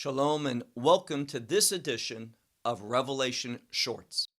Shalom and welcome to this edition of Revelation Shorts.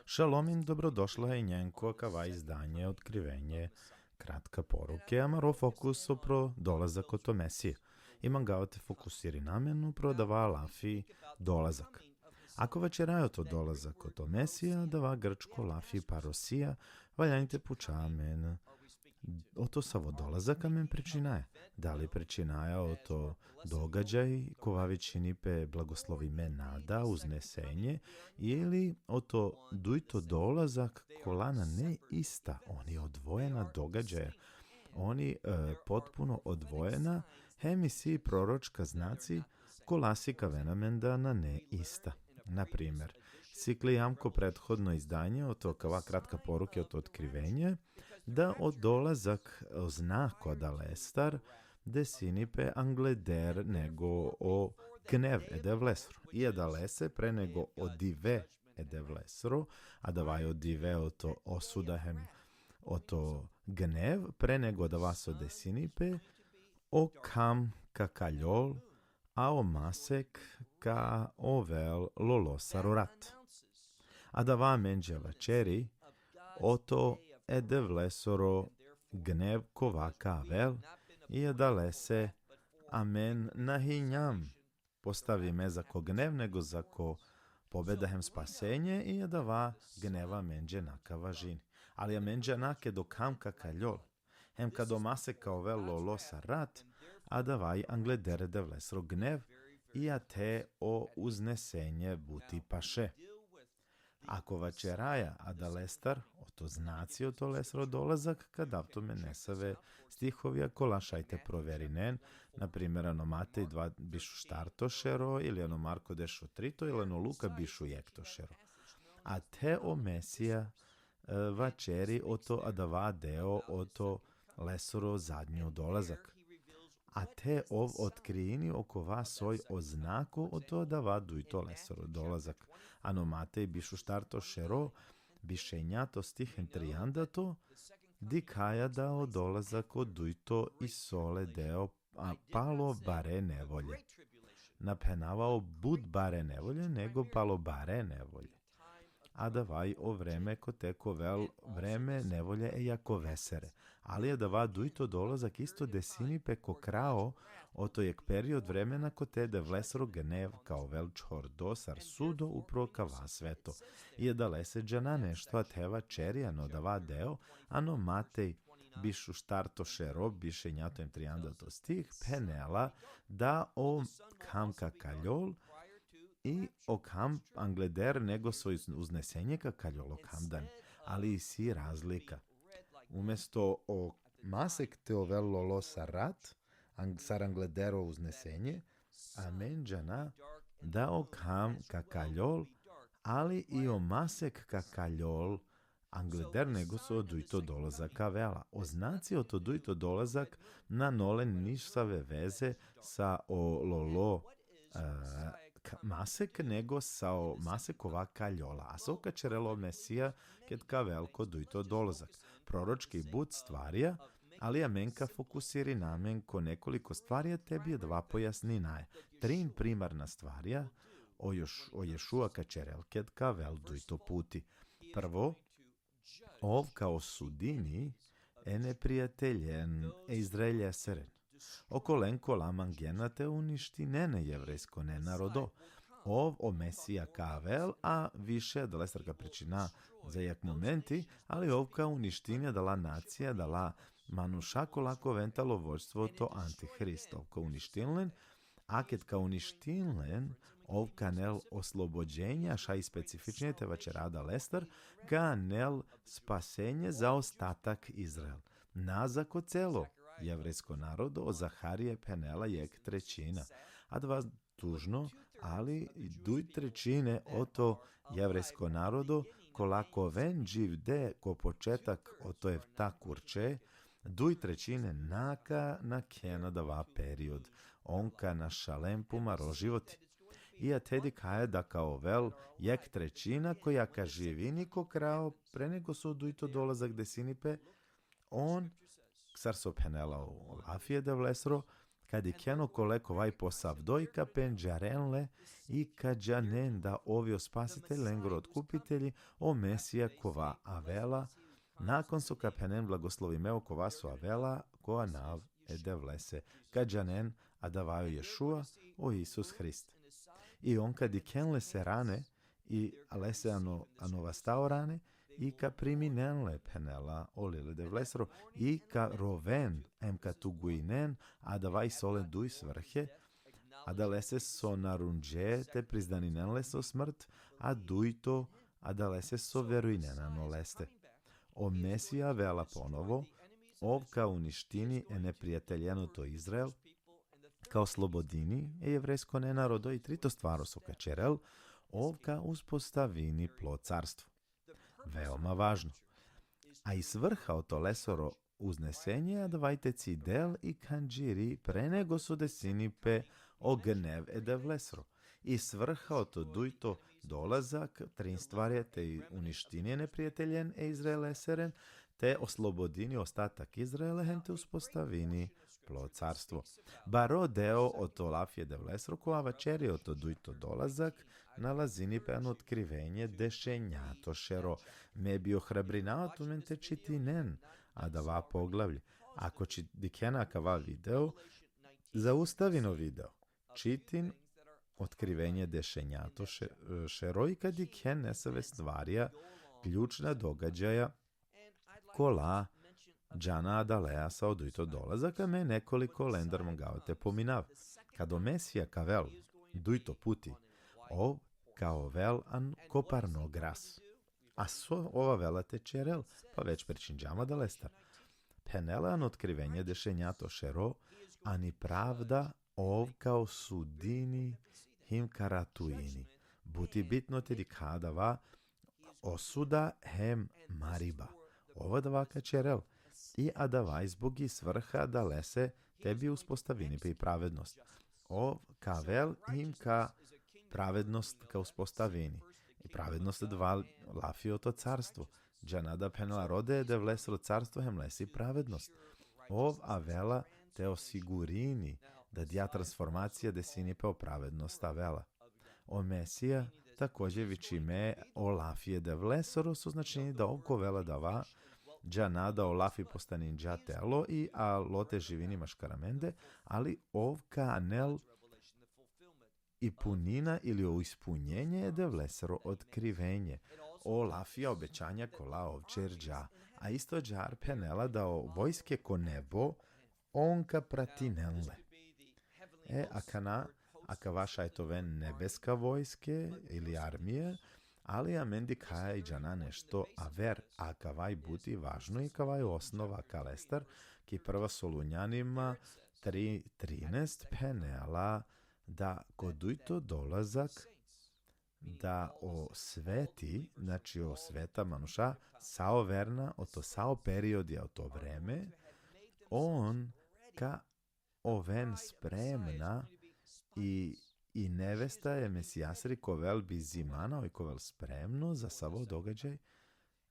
Šalom in dobrodošla in njenko kava izdanje Otkrivenje kratka poruke, amaro fokuso pro dolazak od Mesije. Imam ga te fokusiri namenu pro dava lafi dolazak. Ako večerajo to dolazak od Mesija, dava grčko lafi parosija, valjanite pučamen. Oto savo dolazak amen pričinaje. Da li pričinaja oto događaj kova većini pe blagoslovi me nada, uznesenje, ili oto dujto dolazak kolana ne ista, oni odvojena događaja. Oni potpuno odvojena, hemisi proročka znaci, kolasika venamenda na ne ista. Na primjer, siklijamko prethodno izdanje, oto kava kratka poruke od otkrivenje, da od dolazak znako da lestar desinipe angleder nego o gnev edevlesro. I da lese pre nego odive edevlesro, a da vaj odive oto osudahem oto gnev, pre nego da vas desinipe o kam kakaljol, a o masek ka ovel lolosarorat. A da va menđa večeri, oto edevlesoro gnev kovaka avel, i da lese amen nahinjam. Postavi me zako gnev, nego zako pobedahem spasenje, i da va gneva menđe naka važini. Ali menđe nake do kam kakaljol. Hem kado masek ovel lolosarat, a da vaj angledere devlesro gnev, i a te o uznesenje buti paše. Ako večeraja, a da lestar, oto znaci oto lesro dolazak, kad avtome nesave stihovija kolašajte proverinen, na primjer, ano Matej 2 bišu štartošero, ili ano Marko dešo trito, ili ano Luka bišu jektošero. A te o Mesija večeri oto adava deo oto lesoro zadnjo dolazak. A te ov otkrijini oko vas soj oznako oto dava dujto lesoro dolazak. Ano Matej bišu štarto šero, bišenjato stihem trijandato, dikaja dao dolazak od dujto i sole deo a palo bare nevolje. Napenavao bud bare nevolje, nego palo bare nevolje. A da vaj o vreme ko teko vel vreme nevolje e jako vesere. Ali je da va dujto dolazak isto desini peko krao, oto jek period vremena ko te de vlesro gnev kao vel čordosar sudo upro ka va sveto. I je da lese džana nešto a teva čerijano da va deo, ano Matej bišu štarto šero, biše njato trijandato stih, penela, da o kam kakaljol, i o kam angleder nego svoj uznesenje kakaljolo kamdan, ali i si razlika. Umjesto o masek teovel lolosarat, sar angledero uznesenje, a menđana da o kam kakaljol, ali i o masek kakaljol, angleder nego su odujto dolazaka vela. Oznaci o to dujto dolazak na nolen nišsave veze sa o lolo masek nego sao masek ovaka ljola. A soka čerelo Mesija ket ka velko dujto dolazak. Proročki bud stvarija, ali amenka fokusiri namen ko nekoliko stvarija tebi je dva pojasninaje. Trin primarna stvarija o Ješua ka čerel ket ka vel dujto puti. Prvo, ov kao sudini e neprijateljen e Izraelja seren. Okolenko lamangena te uništi nene jevrejsko ne narodo. Ov o Mesija kavel, a više da lestarka pričina za jak momenti, ali ovka uništinja dala nacija, dala manušako lako ventalo vođstvo to antihrist. Ovka uništinlen, a ket ka uništinlen, ovka nel oslobođenja, ša i specifičnije te vače rada lestar, ka nel spasenje za ostatak Izrael. Nazako celo jevrejsko narodo, o Zaharije penela jek trećina. A dva tužno, ali duj trećine o to jevrejsko narodo, ko lako ven živ de ko početak o to je ta kurče, duj trećine naka na kena dava period. Onka na šalem pumaro životi. I a tedi kaje da kao vel jek trećina koja ka živi niko krao pre nego su dujto dolazak desinipe, on ksar so penela u lafije de vlesro, kad ikeno koleko vaj posav dojka penđarenle i kađanen da ovio spasitelj lengor odkupitelji o Mesija kova Avela, nakon su kapenen blagoslovi meo kova su Avela, koa nav edevlese, kađanen a davaju Ješua o Isus Hrist. I on kad ikenle se rane, i lese anovastao rane, i ka priminenle penela olile devlesro, i ka roven em ka tuguinen, a da vaj sole duj svrhe, a da lese so narunđe, te prizdaninenle so smrt, a dujto, a da lese so veruinena no leste. O Mesija vela ponovo, ov ka uništini e neprijateljeno to Izrael, kao slobodini e jevrejsko nenarodo i trito stvaro so ka čerel, ov ka uspostavini plo carstvu. Veoma važno. A i svrha o to lesoro uznesenje, a davajte cidel i kanđiri pre nego su desini pe o gnev edevlesro. I svrha o to dujto dolazak, trin stvarje te i uništinje neprijateljen e Izraeleseren, te oslobodini ostatak Izraelehen te uspostavini plo carstvo. Baro deo o to lafje devlesro, koa vačeri o to dujto dolazak, nalazini pen otkrivenje dešenjato šero. Me bi ohrabrina o tome te čitinen, a da va poglavlje. Ako či dikena kava video, zaustavino video. Čitin otkrivenje dešenjato šero i kad diken nesave stvarija, ključna događaja, kola džana adalea sa odujto dolazaka me nekoliko lendar mogavate pominav. Kad o Mesija kavel dujto puti, ov kao vel an koparno gras. A so ova vela te čerel, pa već pričinđama da lestar. Penela an otkrivenje dešenjato šero, ani pravda ov kao sudini him karatuini. Buti bitno te di kadava osuda hem mariba. Ova davaka čerel. I adavaj zbog i svrha da lese tebi uspostavini pe i pravednost. Ov kavel im ka pravednost ka uspostavini. I pravednost dva lafio to carstvo. Džanada penela rode de vlesro carstvo hem lesi pravednost. Ov avela te osigurini da dja transformacija desini pe o pravednost avela. O Mesija također vičime o lafije de vlesro su značini da oko vela dava džanada o lafi postanin dža telo i a lote živini maškaramende, ali ovka anel i punina ili o ispunjenje je de vlesro otkrivenje. O lafija obećanja kola ovčer dža, a isto džar penela da o vojske ko nebo onka pratinenle. Aka vaša je to ven nebeska vojske ili armije, ali amendi kaja i džana nešto, a ver, a kavaj buti važno i kavaj osnova kalestar, ki prva solunjanima 3.13 penela da kodujto dolazak da o sveti, znači o sveta manuša, sao verna, o to sao period je o to vreme, on ka oven spremna i nevesta je mesijasri kovel bi zimana i kovel spremno za savo događaj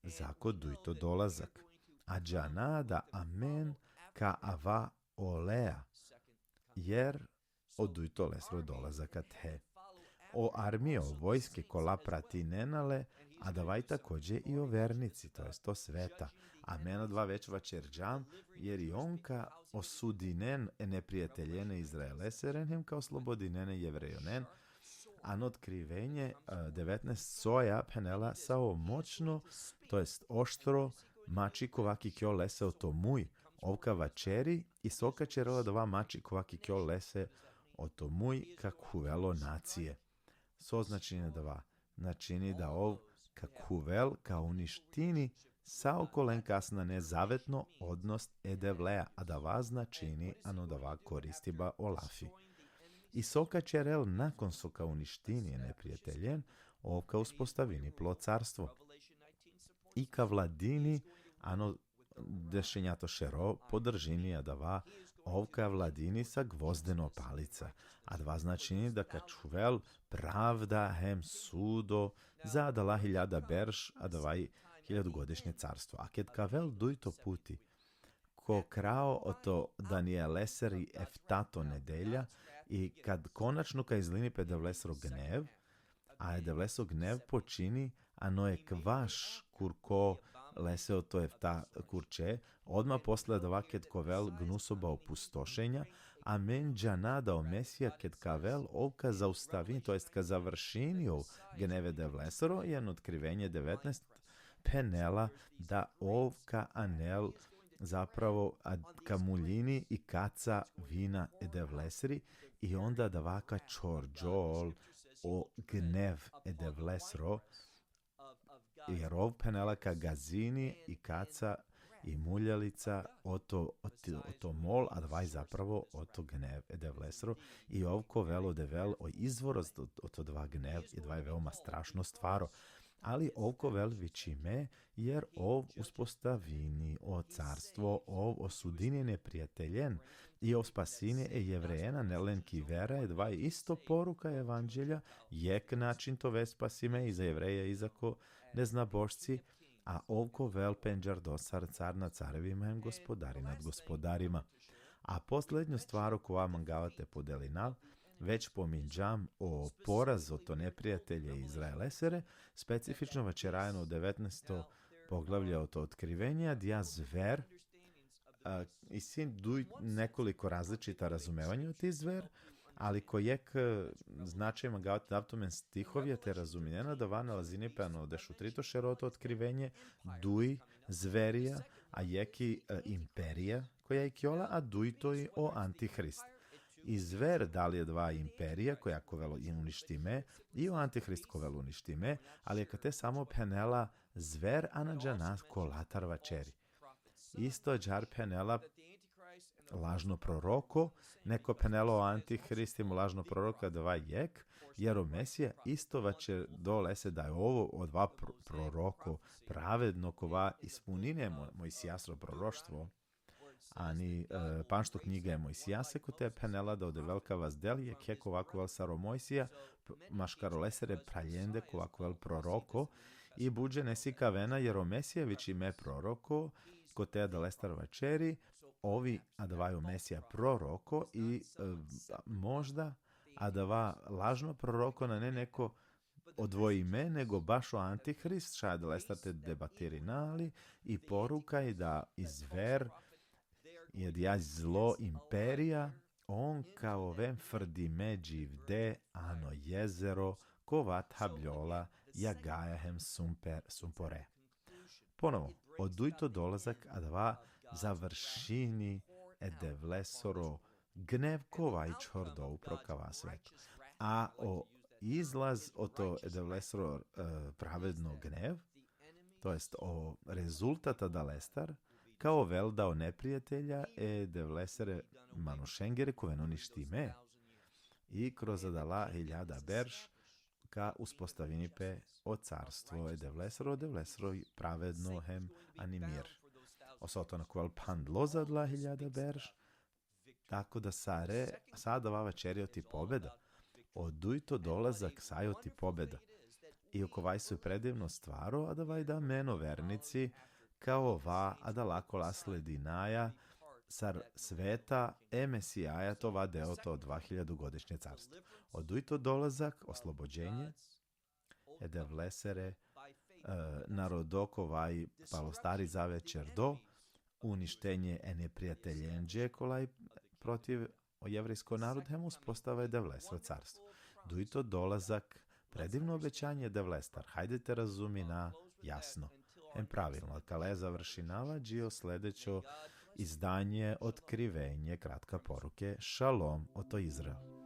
zako dujto dolazak. A džanada amen ka ava olea, jer odujto lesro dolazaka te. O armije, o vojske kola prati nenale, a davaj također i o vernici, to jest o sveta. A mena dva već vačerđam, jer i onka osudinen neprijateljene Izraeleserenem kao slobodinene jevrejonen, a na otkrivenje 19 soja penela sao moćno, to jest oštro, mači kovaki kjo lese o to muj, ovka vačeri i soka čerela dva mači kovaki kjo lese o to muj kak huvelo nacije. So značine dva. Načini da ov kak huvel ka uništini sao kolen kasna nezavetno odnost edevlea, a da va značini ano da va koristi ba olafi. I soka čerel nakon soka uništini je neprijateljen, ov ka uspostavini plo carstvo. I ka vladini ano dešenjato šero podržini, a da va ovka vladini sa gvozdeno palica, a dva značini da ka čuvel pravda hem sudo za dala 1000 berš, a da vaj 1000-godišnje carstvo. A kad kavel dujto puti, ko krao oto Danieleseri eftato nedelja i kad konačno ka izlini Devlesro gnev, a Devlesro gnev počini ano je kvaš kurko leseo to efta kurče, odmah posle da vaket kovel gnusoba opustošenja, a men džanada Mesija ket kavel ovka zaustavi, to jest ka završinio gneve Devlesro, je otkrivenje 19 penela da ovka anel zapravo ka muljini i kaca vina Devlesri i onda da vaka čorđol o gnev Devlesro, jer ov penela ka gazini i kaca i muljalica oto mol, a dvaj zapravo oto gnev Devlesro i ovko velo devel o izvorost oto dva gnev i dva je veoma strašno stvaro. Ali ovko vel vičime, jer ov uspostavini o carstvo, ov osudini neprijateljen i ov spasine jevrejena nelenki vera je dva isto poruka evanđelja, jek način to ve spasime i za jevreja i za ko neznabošci, a ovko vel penđar dosar car na carevima i gospodari nad gospodarima. A posljednju stvar koju vam gavate podelinav, već pominđam o porazu to neprijatelje Izraelesere, specifično večerajno 19. poglavlje od otkrivenja, dja zver, i sin duj nekoliko različita razumevanja od ti zver, ali kojek značajima gavate davtomen stihovje te razumijena da va nalazini pano dešutrito šeroto otkrivenje, duj zverija, a jeki imperija koja je kjola, a duj to i o antihrist. I zver dalje dva imperija koja kovelo uništime i o antihrist kovelo uništime, ali je kate samo penela zver anađa nas kolatar vačeri. Isto džar penela lažno proroko, neko penelo o antihristimu lažno proroka dva jek, jer o Mesija isto vače dole se da je ovo od dva proroko pravedno kova ispunine Mojsijasro proroštvo, ani panšto knjiga je Mojsijase ko te penela da ode velika vazdelije kek ovako vel saro Mojsija maškarolesere praljende ko ovako vel proroko i buđe nesika vena jer o Mesijević ime proroko ko te da lestar vačeri ovi adavaju Mesija proroko i možda adava lažno proroko na ne neko odvoji ime, nego baš o antihrist, šaja da lestate debatirinali i poruka je da izver je dja zlo imperija, on kao vem frdi međi vde ano jezero, kovat habljola, jagajahem sumpore. Ponovo, odujto dolazak, a dva završini Devlesoro gnev kovaj čhordov prokava svetu. A o izlaz o to Devlesoro pravedno gnev, to jest o rezultata da lestar, kao vel dao neprijatelja Devlesere manušengere koveno ništime i kroz adala hiljada berš ka uspostavini pe o carstvo Devlesoro pravedno hem animir. Osoto na kovel pandlo za 2000 berš, tako da sada ova večerja ti pobeda. Oduj to dolazak sajo ti pobeda. I oko vaj su predivno stvaro, a da vaj da meno vernici, kao va, a da lako lasledinaja, sar sveta Mesijaja to va deo to 2000 godišnje carstvo. Oduj to dolazak, oslobođenje, Devlesere, narodoko vaj palo stari zavečer do, uništenje neprijateljenđe kolaj protiv jevrejsko narod hem uspostave Devlesro carstvo. Duj to dolazak, predivno obećanje Devlestar, hajdete razumi na jasno. Hem pravilno, kale završinava džio sledećo izdanje otkrivenje kratka poruke Šalom, oto Izrael.